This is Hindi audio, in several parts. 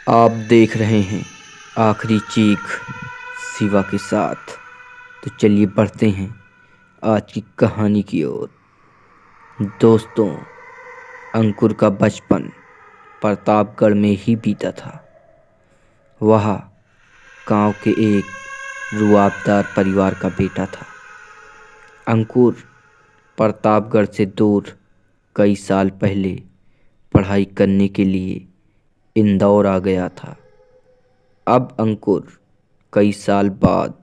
आप देख रहे हैं आखिरी चीख शिवा के साथ। तो चलिए बढ़ते हैं आज की कहानी की ओर। दोस्तों, अंकुर का बचपन प्रतापगढ़ में ही बीता था। वह गांव के एक रुआबदार परिवार का बेटा था। अंकुर प्रतापगढ़ से दूर कई साल पहले पढ़ाई करने के लिए इंदौर आ गया था। अब अंकुर कई साल बाद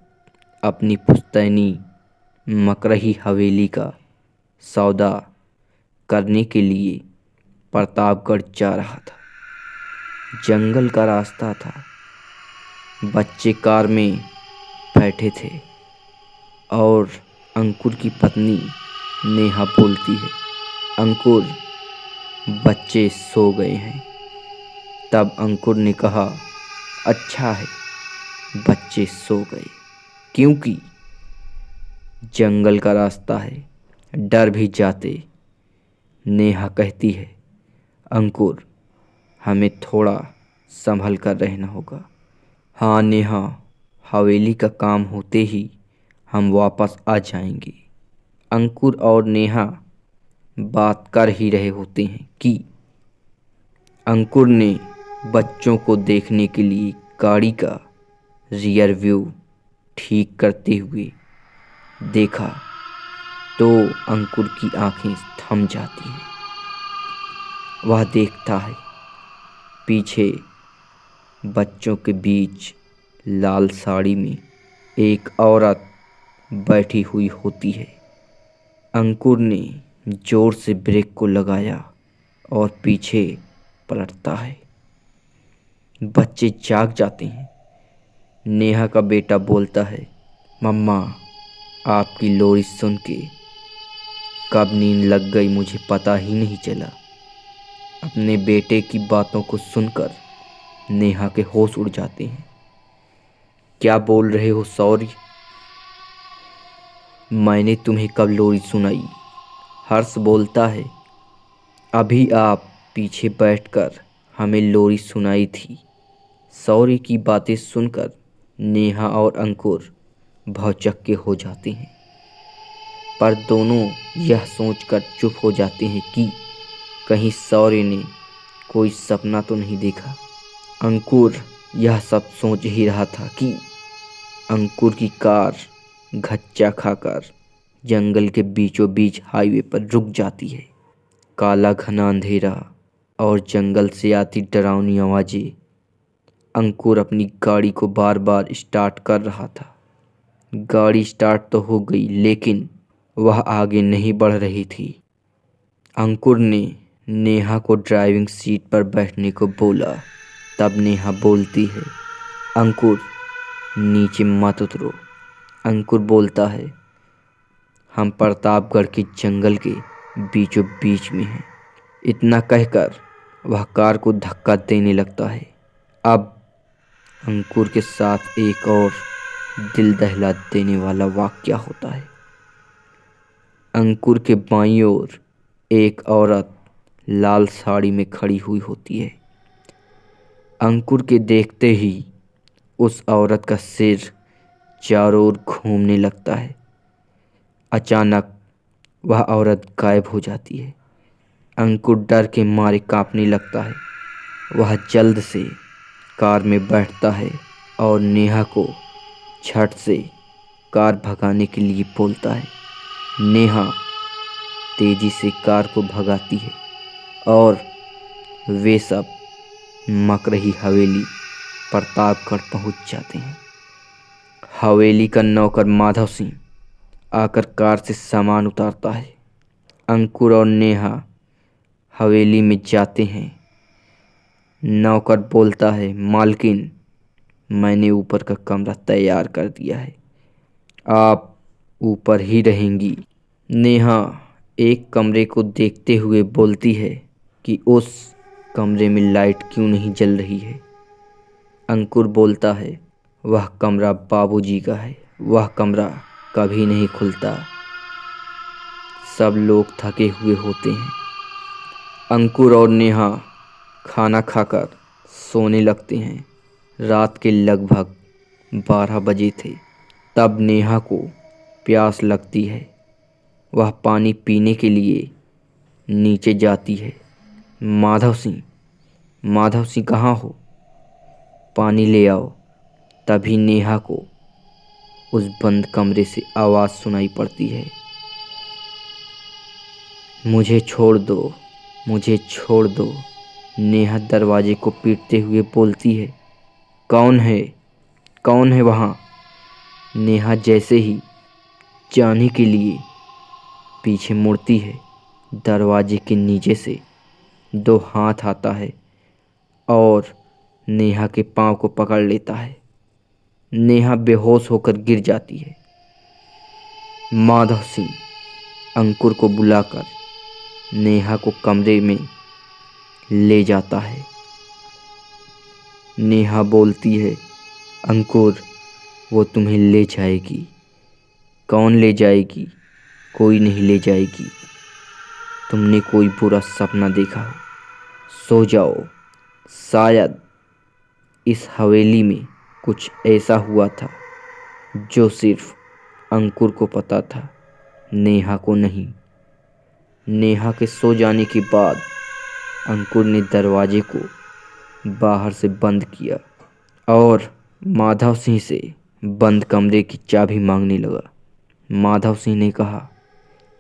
अपनी पुश्तैनी मकरही हवेली का सौदा करने के लिए प्रतापगढ़ जा रहा था। जंगल का रास्ता था। बच्चे कार में बैठे थे और अंकुर की पत्नी नेहा बोलती है, अंकुर, बच्चे सो गए हैं। तब अंकुर ने कहा, अच्छा है, बच्चे सो गए, क्योंकि जंगल का रास्ता है, डर भी जाते। नेहा कहती है, अंकुर, हमें थोड़ा संभल कर रहना होगा। हाँ नेहा, हवेली का काम होते ही हम वापस आ जाएंगे। अंकुर और नेहा बात कर ही रहे होते हैं कि अंकुर ने बच्चों को देखने के लिए गाड़ी का रियर व्यू ठीक करते हुए देखा तो अंकुर की आंखें थम जाती हैं। वह देखता है पीछे बच्चों के बीच लाल साड़ी में एक औरत बैठी हुई होती है। अंकुर ने जोर से ब्रेक को लगाया और पीछे पलटता है। बच्चे जाग जाते हैं। नेहा का बेटा बोलता है, मम्मा, आपकी लोरी सुन के कब नींद लग गई मुझे पता ही नहीं चला। अपने बेटे की बातों को सुनकर नेहा के होश उड़ जाते हैं। क्या बोल रहे हो सॉरी? मैंने तुम्हें कब लोरी सुनाई? हर्ष बोलता है, अभी आप पीछे बैठकर हमें लोरी सुनाई थी। सौर्य की बातें सुनकर नेहा और अंकुर भौचक्के हो जाते हैं, पर दोनों यह सोचकर चुप हो जाते हैं कि कहीं सौर्य ने कोई सपना तो नहीं देखा। अंकुर यह सब सोच ही रहा था कि अंकुर की कार घच्चा खाकर जंगल के बीचों बीच हाईवे पर रुक जाती है। काला घना अंधेरा और जंगल से आती डरावनी आवाज़ें। अंकुर अपनी गाड़ी को बार बार स्टार्ट कर रहा था। गाड़ी स्टार्ट तो हो गई, लेकिन वह आगे नहीं बढ़ रही थी। अंकुर ने नेहा को ड्राइविंग सीट पर बैठने को बोला। तब नेहा बोलती है, अंकुर, नीचे मत उतरो। अंकुर बोलता है, हम प्रतापगढ़ के जंगल के बीचों बीच में हैं। इतना कहकर वह कार को धक्का देने लगता है। अब अंकुर के साथ एक और दिल दहला देने वाला वाकया होता है। अंकुर के बाईं ओर एक औरत लाल साड़ी में खड़ी हुई होती है। अंकुर के देखते ही उस औरत का सिर चारों ओर घूमने लगता है। अचानक वह औरत गायब हो जाती है। अंकुर डर के मारे कांपने लगता है। वह जल्द से कार में बैठता है और नेहा को झट से कार भगाने के लिए बोलता है। नेहा तेजी से कार को भगाती है और वे सब मकरही हवेली प्रतापगढ़ पहुंच जाते हैं। हवेली का नौकर माधव सिंह आकर कार से सामान उतारता है। अंकुर और नेहा हवेली में जाते हैं। नौकर बोलता है, मालकिन, मैंने ऊपर का कमरा तैयार कर दिया है, आप ऊपर ही रहेंगी। नेहा एक कमरे को देखते हुए बोलती है कि उस कमरे में लाइट क्यों नहीं जल रही है। अंकुर बोलता है, वह कमरा बाबूजी का है, वह कमरा कभी नहीं खुलता। सब लोग थके हुए होते हैं। अंकुर और नेहा खाना खाकर सोने लगते हैं। रात के लगभग 12 बजे थे। तब नेहा को प्यास लगती है। वह पानी पीने के लिए नीचे जाती है। माधव सिंह, माधव सिंह कहाँ हो? पानी ले आओ। तभी नेहा को उस बंद कमरे से आवाज़ सुनाई पड़ती है, मुझे छोड़ दो, मुझे छोड़ दो। नेहा दरवाजे को पीटते हुए बोलती है, कौन है? कौन है वहाँ? नेहा जैसे ही जाने के लिए पीछे मुड़ती है, दरवाजे के नीचे से 2 हाथ आता है और नेहा के पाँव को पकड़ लेता है। नेहा बेहोश होकर गिर जाती है। माधव सिंह अंकुर को बुलाकर नेहा को कमरे में ले जाता है। नेहा बोलती है, अंकुर, वो तुम्हें ले जाएगी। कौन ले जाएगी? कोई नहीं ले जाएगी। तुमने कोई बुरा सपना देखा हो, सो जाओ। शायद इस हवेली में कुछ ऐसा हुआ था जो सिर्फ अंकुर को पता था, नेहा को नहीं। नेहा के सो जाने के बाद अंकुर ने दरवाजे को बाहर से बंद किया और माधव सिंह से बंद कमरे की चाबी मांगने लगा। माधव सिंह ने कहा,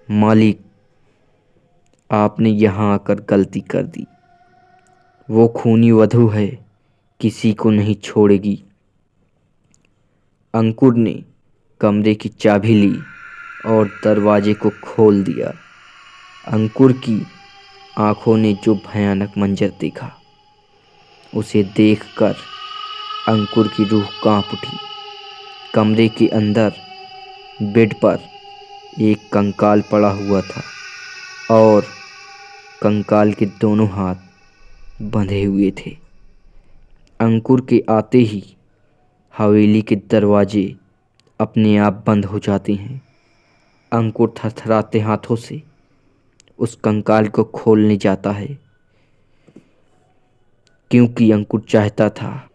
मालिक, आपने यहाँ आकर गलती कर दी। वो खूनी वधू है, किसी को नहीं छोड़ेगी। अंकुर ने कमरे की चाबी ली और दरवाजे को खोल दिया। अंकुर की आंखों ने जो भयानक मंजर देखा, उसे देखकर अंकुर की रूह कांप उठी। कमरे के अंदर बेड पर एक कंकाल पड़ा हुआ था और कंकाल के दोनों हाथ बंधे हुए थे। अंकुर के आते ही हवेली के दरवाजे अपने आप बंद हो जाते हैं। अंकुर थरथराते हाथों से उस कंकाल को खोलने जाता है, क्योंकि अंकुर चाहता था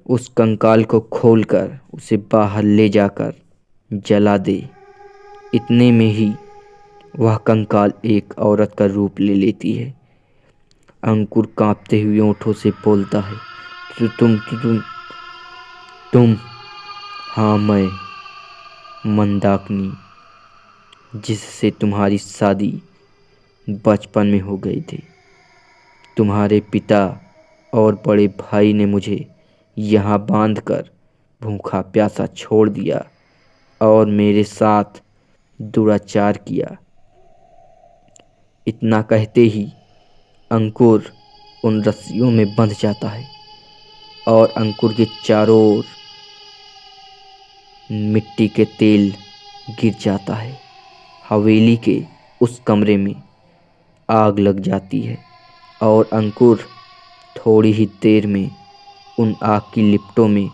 उस कंकाल को खोलकर उसे बाहर ले जाकर जला दे। इतने में ही वह कंकाल एक औरत का रूप ले लेती है। अंकुर कांपते हुए होठों से बोलता है, तुम। हाँ, मैं, मंदाकिनी, जिससे तुम्हारी शादी बचपन में हो गई थी। तुम्हारे पिता और बड़े भाई ने मुझे यहाँ बांधकर भूखा प्यासा छोड़ दिया और मेरे साथ दुराचार किया। इतना कहते ही अंकुर उन रस्सियों में बंध जाता है और अंकुर के चारों ओर मिट्टी के तेल गिर जाता है। हवेली के उस कमरे में आग लग जाती है और अंकुर थोड़ी ही देर में उन आग की लिपटों में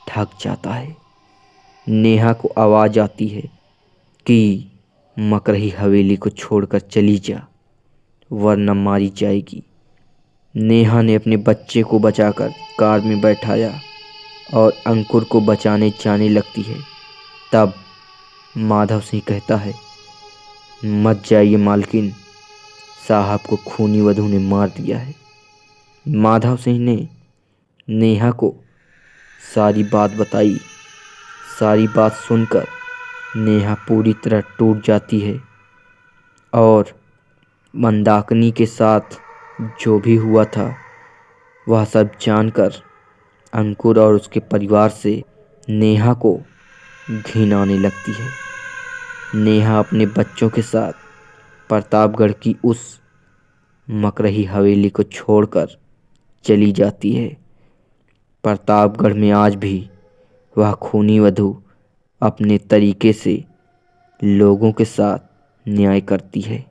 ढक जाता है। नेहा को आवाज़ आती है कि मकरही हवेली को छोड़कर चली जा, वरना मारी जाएगी। नेहा ने अपने बच्चे को बचाकर कार में बैठाया और अंकुर को बचाने जाने लगती है। तब माधव सिंह कहता है, मत जाइए मालकिन, साहब को खूनी वधू ने मार दिया है। माधव सिंह ने नेहा को सारी बात बताई। सारी बात सुनकर नेहा पूरी तरह टूट जाती है और मंदाकिनी के साथ जो भी हुआ था वह सब जानकर अंकुर और उसके परिवार से नेहा को घिन आने लगती है। नेहा अपने बच्चों के साथ प्रतापगढ़ की उस मकरही हवेली को छोड़कर चली जाती है। प्रतापगढ़ में आज भी वह खूनी वधू अपने तरीके से लोगों के साथ न्याय करती है।